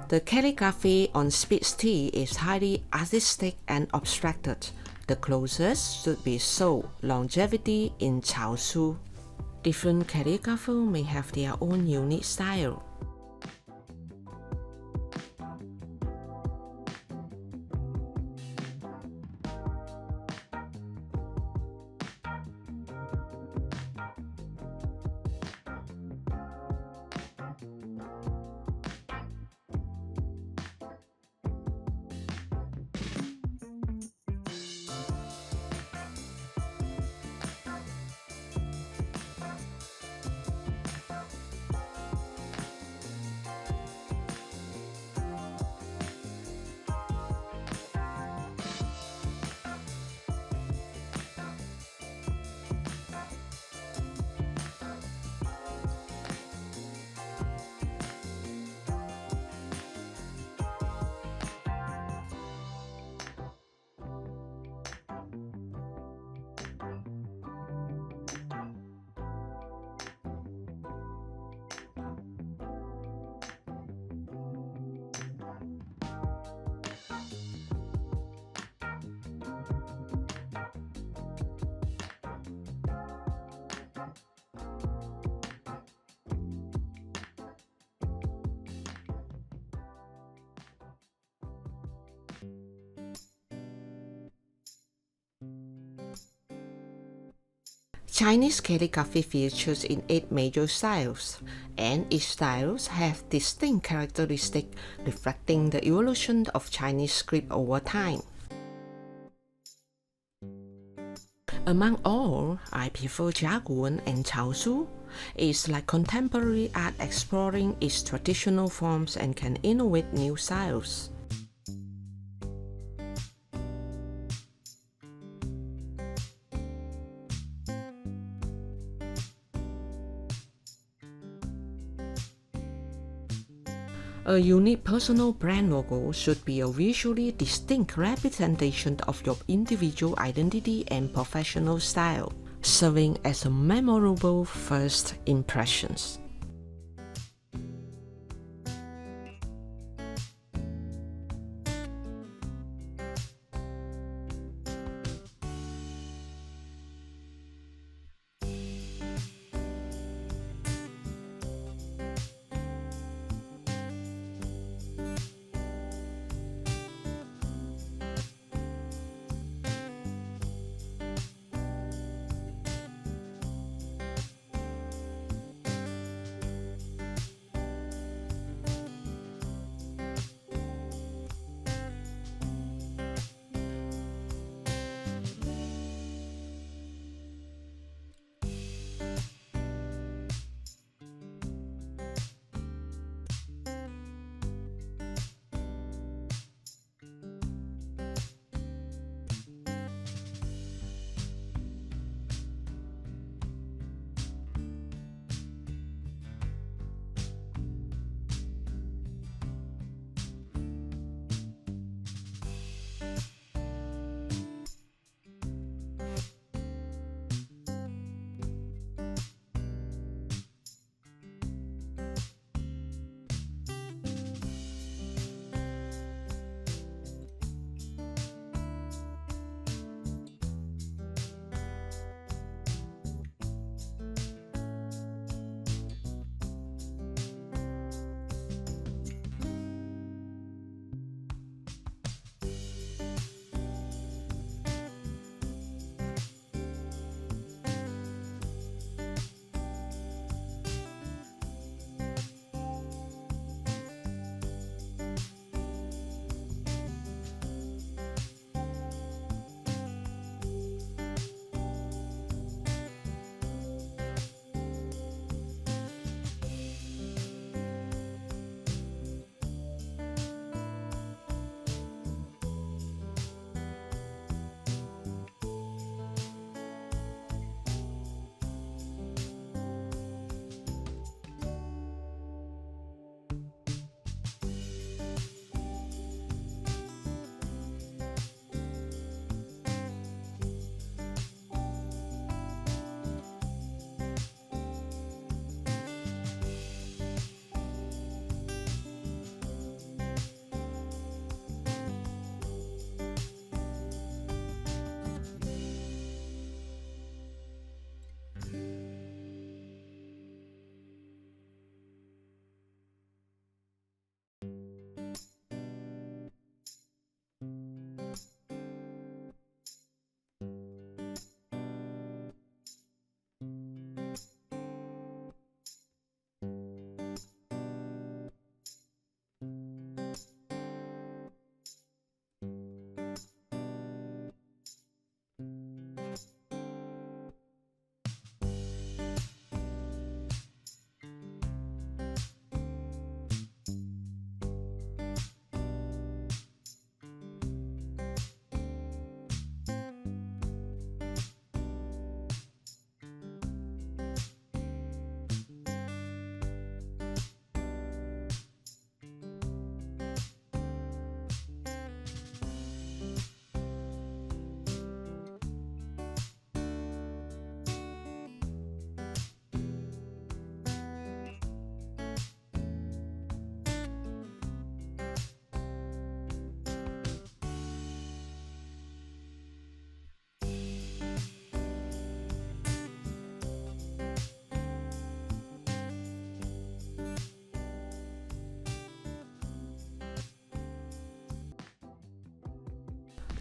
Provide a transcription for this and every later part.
The calligraphy on Spitz Tee is highly artistic and abstracted. The closest should be so longevity in Caoshu. Different calligraphers may have their own unique style. Chinese calligraphy features in 8 major styles, and each style has distinct characteristics reflecting the evolution of Chinese script over time. Among all, I prefer jiaguwen and Caoshu. It's like contemporary art exploring its traditional forms and can innovate new styles. A unique personal brand logo should be a visually distinct representation of your individual identity and professional style, serving as a memorable first impressions.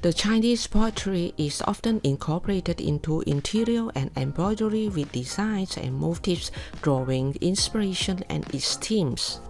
The Chinese poetry is often incorporated into interior and embroidery with designs and motifs drawing inspiration and its themes.